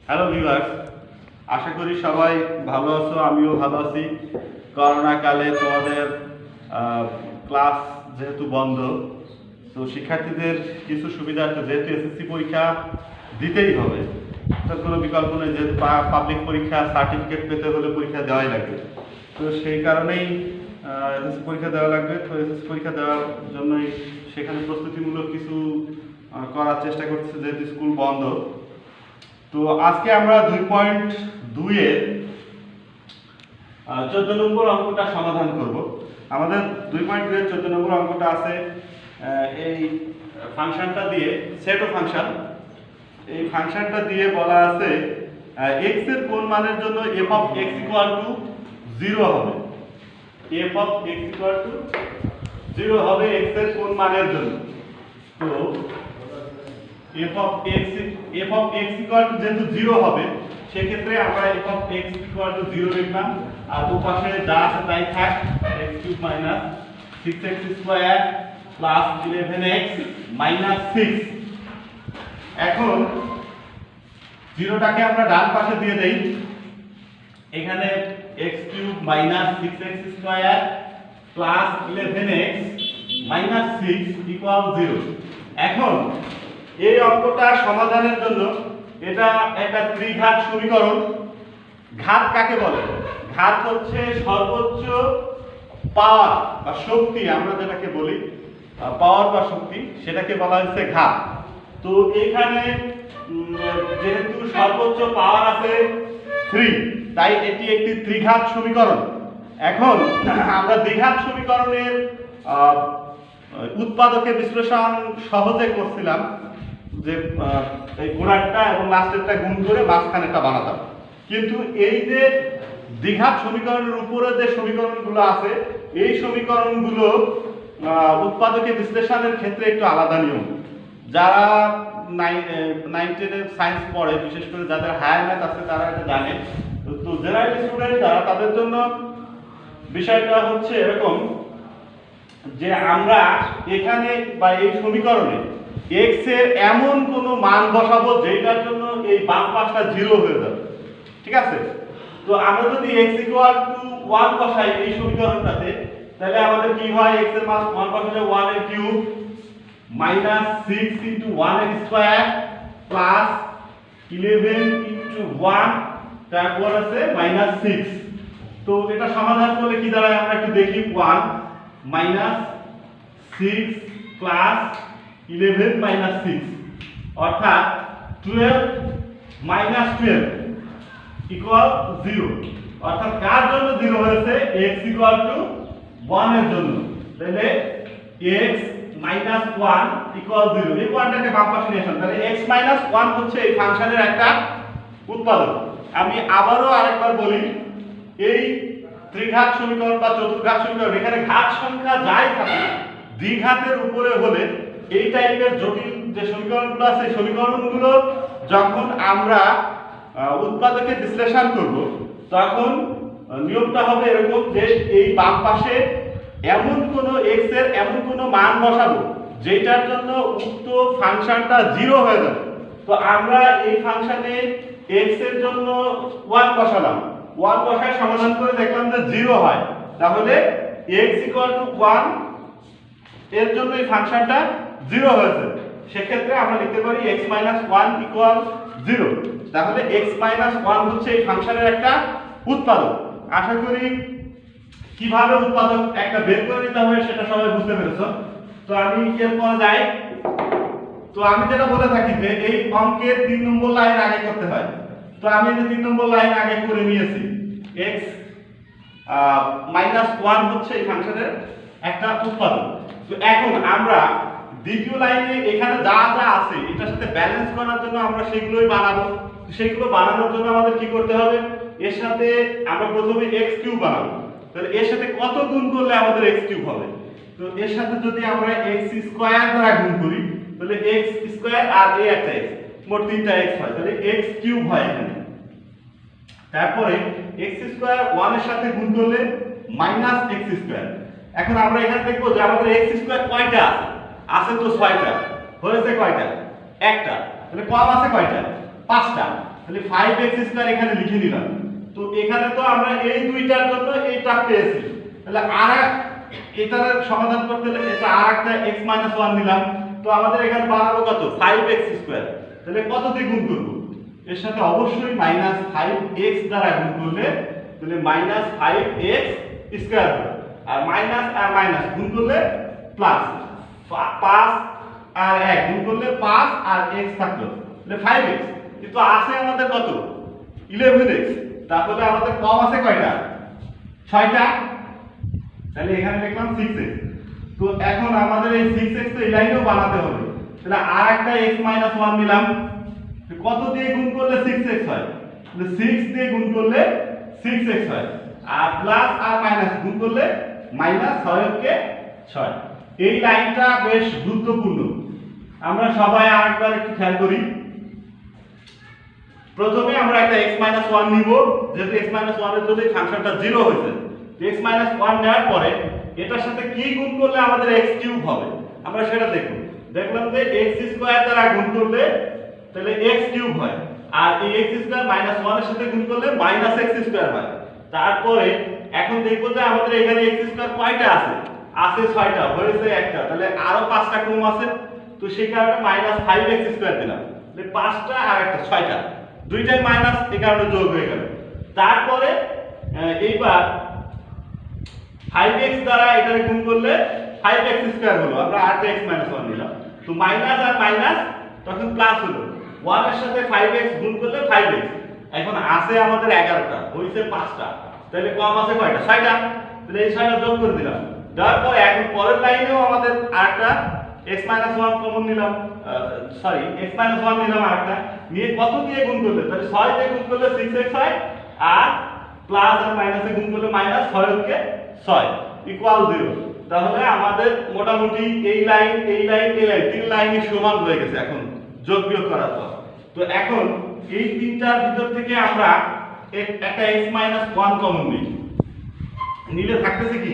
Hello viewers, আশা করি সবাই ভালো আছো, আমিও ভালো আছি। করোনা কালে তোমাদের ক্লাস যেহেতু বন্ধ, তো শিক্ষার্থীদের কিছু সুবিধার্থে যেহেতু এসএসসি পরীক্ষা দিতেই হবে, তার কোনো বিকল্প নেই। যেহেতু পাবলিক পরীক্ষা সার্টিফিকেট পেতে হলে পরীক্ষা দেওয়াই লাগবে, তো সেই কারণেই এসএসসি পরীক্ষা দেওয়া লাগবে। তো এসএসসি পরীক্ষা দেওয়ার জন্যই সেখানে প্রস্তুতিমূলক কিছু করার চেষ্টা করতেছে যেহেতু স্কুল বন্ধ। তো আজকে আমরা 2.2 এর 14 নম্বর অঙ্কটা সমাধান করব। আমাদের 2.2 এর 14 নম্বর অঙ্কটা আছে এই ফাংশনটা দিয়ে, সেট অফ ফাংশন। এই ফাংশনটা দিয়ে বলা আছে x এর কোন মানের জন্য f of x equal to 0 হবে। f of x equal to 0 হবে x এর কোন মানের জন্য। তো f of x equal to যেহেতু 0 হবে, সেক্ষেত্রে আমরা f of x equal to 0 লিখলাম, আর দুপাশে যা আছে তাই থাক, x cube minus 6x square plus 11x minus 6। এখন 0টাকে আমরা ডান পাশে দিয়ে দেই, এখানে x cube minus 6x square plus 11x minus 6 equal 0। এখন এই অঙ্কটা সমাধানের জন্য এটা একটা ত্রিঘাত সমীকরণ। ঘাত কাকে বলে? ঘাত হচ্ছে সর্বোচ্চ পাওয়ার বা শক্তি, আমরা যেটাকে বলি পাওয়ার বা শক্তি, সেটাকে বলা হচ্ছে ঘাত। তো এখানে যেহেতু সর্বোচ্চ পাওয়ার আছে 3, তাই এটি একটি ত্রিঘাত সমীকরণ। এখন আমরা দ্বিঘাত সমীকরণের উৎপাদকে বিশ্লেষণ সহজে করছিলাম, যে এই গোড়াটা এবং লাস্টেরটা গুণ করে মাঝখানেরটা বানাতাম। কিন্তু এই যে দ্বিঘাত সমীকরণের উপরে যে সমীকরণগুলো আছে, এই সমীকরণগুলো উৎপাদকে বিশ্লেষণের ক্ষেত্রে একটু আলাদা নিয়ম। যারা 9-10 সায়েন্স পড়ে, বিশেষ করে যাদের হায়ার ম্যাথ আছে, তারা এটা জানে। তো জেনারেল স্টুডেন্ট যারা, তাদের জন্য বিষয়টা হচ্ছে এরকম যে আমরা এখানে বা এই সমীকরণে x এর এমন কোন মান বসাবো যেটার জন্য এই বাম পাশটা 0 হয়ে যাবে। ঠিক আছে? তো আমরা যদি x equal to 1 বসাই এই সমীকরণটাতে, তাহলে আমাদের কি হয়? x এর মান 1 বসালে 1 এর কিউব minus 6 into 1 এর স্কয়ার প্লাস 11 into 1, তারপর আছে minus 6। তো এটা সমাধান করলে কি দাঁড়ায় আমরা একটু দেখি। 1 minus 6 plus 11 minus 6, অর্থাৎ 12 minus 12 equal 0। অর্থাৎ কার জন্য 0 হয়েছে? x equal to 1 এর জন্য। তাহলে x minus 1 equal 0। এই 1টাকে বাম পাশে নিয়ে আসুন। তাহলে x minus 1 হচ্ছে এই ফাংশনের একটা উৎপাদক। আমি আবারও আরেকবার বলি, এই ত্রিঘাত সমীকরণ বা চতুর্ঘাত সমীকরণ, এখানে ঘাত সংখ্যা যাই থাকে, দ্বিঘাতের উপরে হলে এই টাইপের জটিল যে সমীকরণগুলো আছে, সমীকরণগুলো যখন আমরা উৎপাদকে বিশ্লেষণ করব, তখন নিয়মটা হবে এরকম যে এই বাম পাশে এমন কোন x এর এমন কোন মান বসাবো যেটার জন্য উক্ত ফাংশনটা 0 হয়ে যাবে। তো আমরা এই ফাংশনে x এর জন্য 1 বসালাম, 1 বসায় সমাধান করে দেখলাম যে 0 হয়, তাহলে x equal to 1 এর জন্য এই ফাংশনটা 0 হয়েছে। সেক্ষেত্রে আমরা লিখতে পারি x minus 1 equal 0। তাহলে x minus 1 হচ্ছে এই ফাংশনের একটা উৎপাদক। আশা করি কিভাবে উৎপাদক একটা বের করে নিতে হবে সেটা সবাই বুঝতে পেরেছো। তো আমি এরপর যাই। তো আমি যেটা বলে থাকি যে এই অঙ্কের 3 নম্বর লাইন আগে করতে হয়। তো আমি যে 3 নম্বর লাইন আগে করে নিয়েছি, x minus 1 হচ্ছে এই ফাংশনের একটা উৎপাদক। তো এখন আমরা দ্বিতীয় লাইনে এখানে যা যা আছে এটার সাথে ব্যালেন্স করার জন্য আমরা সেগুলোই বানাবো। সেগুলো বানানোর জন্য আমাদের কি করতে হবে? এর সাথে আমরা প্রথমে x কিউব বানাবো। তাহলে এর সাথে কত গুণ করলে আমাদের x কিউব হবে? তো এর সাথে যদি আমরা x স্কয়ার দ্বারা গুণ করি, তাহলে x স্কয়ার আর এই একটা x, মোট 3টা x হয়, তাহলে x কিউব হয় এখানে। তারপরে x স্কয়ার 1 এর সাথে গুণ করলে মাইনাস x স্কয়ার। এখন আমরা এখানে দেখব যে আমাদের x স্কয়ার কয়টা আছে? আছে তো 6টা। হয়েছে কয়টা? একটা। তাহলে কম আছে কয়টা? 5টা। তাহলে 5x স্কয়ার এখানে লিখে নিলাম। তো এখানে তো আমরা এই দুইটার জন্য এইটা পেয়েছি, তাহলে এটার সমাধান করতে হলে এটা আরেকটা x - 1 নিলাম। তো আমাদের এখানে বানাবো কত 5x স্কয়ার। তাহলে কত দিয়ে গুণ করব, এর সাথে অবশ্যই -5x দ্বারা গুণ করলে তাহলে -5x স্কয়ার হবে, আর মাইনাস আর মাইনাস গুণ করলে প্লাস, 5 আর 1 গুণ করলে 5 আর x থাকলো তাহলে 5x। কিন্তু আছে আমাদের কত 11x, তাহলে আমাদের কম আছে কয়টা 6টা, তাহলে এখানে লিখলাম 6x। তো এখন আমাদের এই 6x তো এই লাইনেও বানাতে হবে, তাহলে আর একটা x - 1 নিলাম। কত দিয়ে গুণ করলে 6x হয়, তাহলে 6 দিয়ে গুণ করলে 6x হয়, আর প্লাস আর মাইনাস গুণ করলে -6 কে 6। এই লাইনটা বেশ গুরুত্বপূর্ণ, আমরা সবাই আরেকবার একটু খেয়াল করি। প্রথমে আমরা একটা x - 1 নিব, যেহেতু x - 1 এর জন্য এই ফাংশনটা 0 হয়েছে। x - 1 নেওয়ার পরে এটার সাথে কি গুণ করলে আমাদের x কিউব হবে আমরা সেটা দেখব। দেখলাম যে x স্কয়ার দ্বারা গুণ করলে তাহলে x কিউব হয়, আর এই x স্কয়ার -1 এর সাথে গুণ করলে -x স্কয়ার হয়। তারপরে এখন দেখব যে আমাদের এখানে x স্কয়ার কয়টা আছে, আছে 6টা, হয়েছে একটা, তাহলে আরো 5টা কম আছে। তো সেই কারণে -5x স্কয়ার দিলাম, তাহলে 5টা আর একটা 6টা, দুইটাই মাইনাস, এই কারণে যোগ হয়ে গেল। তারপরে এইবার 5x দ্বারা এটাকে গুণ করলে 5x স্কয়ার হলো, আমরা আরেকটা x - 1 নিলাম। তো মাইনাস আর মাইনাস তখন প্লাস হলো, 1 এর সাথে 5x গুণ করলে 5x। এখন আছে আমাদের 11টা, হইছে 5টা, তাহলে কম আছে কয়টা 6টা, তাহলে এই 6টা যোগ করে দিলাম। তারপর এখন পরের লাইনেও আমাদের আরেকটা x - 1 কমন নিলাম, সরি x - 1 নিলাম আরেকটা নিয়ে কত দিয়ে গুণ করলে, তাহলে 6 দিয়ে গুণ করলে 6x হয়, আর প্লাস আর মাইনাসে গুণ করলে -6 কে 6 ইকুয়াল 0। তাহলে আমাদের মোটামুটি এই লাইন এই লাইন এই লাইন তিন লাইনই সমান হয়ে গেছে এখন যোগ বিয়োগ করার পর। তো এখন এই তিনটার ভিতর থেকে আমরা একটা x - 1 কমন নিই, নিলে থাকতেছে কি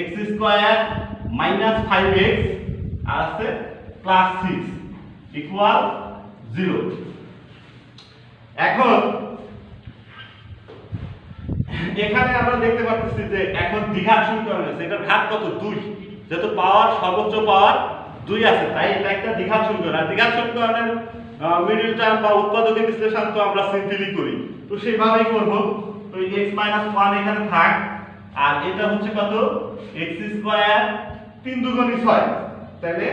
x স্কয়ার -5x আর আছে +6 ইকুয়াল 0। এখন এখানে আমরা দেখতে পাচ্ছি যে এখন দ্বিঘাত সমীকরণ আছে, এটা ঘাত কত 2, যেহেতু পাওয়ার সর্বোচ্চ পাওয়ার 2 আছে তাই এটা একটা দ্বিঘাত সমীকরণ। আর দ্বিঘাত সমীকরণের মিডল টার্ম বা উৎপাদকের বিশ্লেষণ তো আমরা সিম্পলি করি, তো সেইভাবেই করব। তো x - 1 এখানে থাক, আর এটা হচ্ছে কত x স্কয়ার 3 দুগুণে 6, তাহলে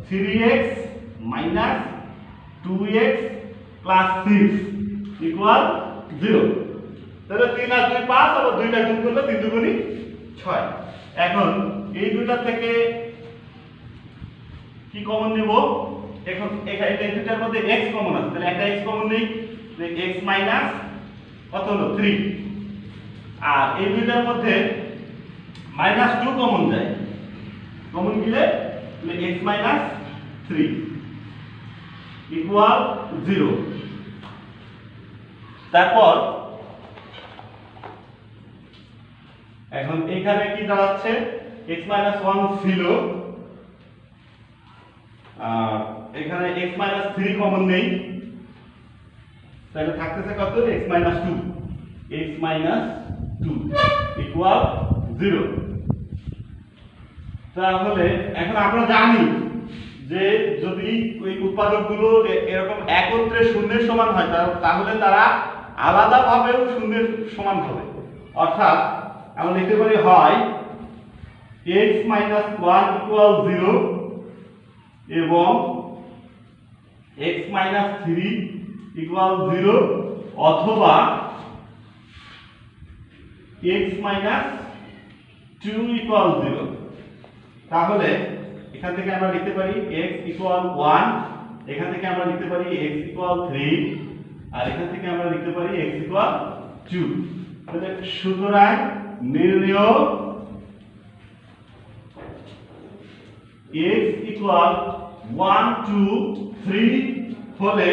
3x - 2x + 6 ইকুয়াল 0। তাহলে 3 আর 2 5, আবার দুইটা গুণ করলে 3 দুগুণে 6। এখন এই দুইটা থেকে কি কমন নেব, এখন এখানে এই দুইটার মধ্যে x কমন আছে, তাহলে একটা x কমন নেই, তাহলে x মাইনাস কত হলো 3, আর এই দুইটার মধ্যে -2 কমন যায়, কমন গেলে তাহলে x - 3 ইকুয়াল 0। তারপর এখন এখানে কি দাঁড়াচ্ছে x - 1 ছিল, আর এখানে x - 3 কমন নেই, তাহলে থাকতেছে কত x - 2, x - 2 ইকুয়াল 0। তাহলে এখন আমরা জানি যে যদি ওই উৎপাদকগুলো এরকম একত্রে শূন্যের সমান হয় তাহলে তারা আলাদাভাবেও শূন্যের সমান হবে, অর্থাৎ আমরা লিখতে পারি হয় x - 1 ইকুয়াল 0 এবং x - 3 ইকুয়াল 0, অথবা x - 2 ইকুয়াল 0। তাহলে এখান থেকে আমরা লিখতে পারি x ইকুয়াল 1, এখান থেকে আমরা লিখতে পারি x ইকুয়াল 3, আর এখান থেকে আমরা লিখতে পারি x ইকুয়াল 2। তাহলে সুতরাং নির্ণেয় x ইকুয়াল 1 2 3 হলে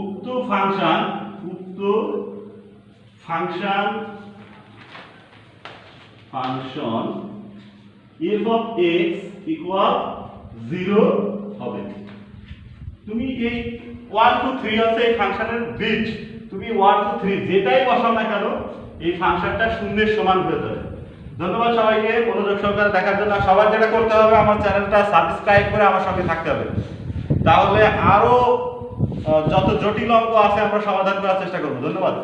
উক্ত function f of x equal 0 হবে। তুমি এই 1 2 3 আছে এই ফাংশনের বীজ, তুমি 1 2 3 যেটাই বসাও না কেন এই ফাংশনটা শূন্যের সমান হয়ে যাবে। ধন্যবাদ সবাইকে মনোযোগ সহকারে দেখার জন্য। সবার যেটা করতে হবে, আমার চ্যানেলটা সাবস্ক্রাইব করে আমার সঙ্গে থাকতে হবে, তাহলে আরো যত জটিল অঙ্ক আছে আমরা সমাধান করার চেষ্টা করব। ধন্যবাদ।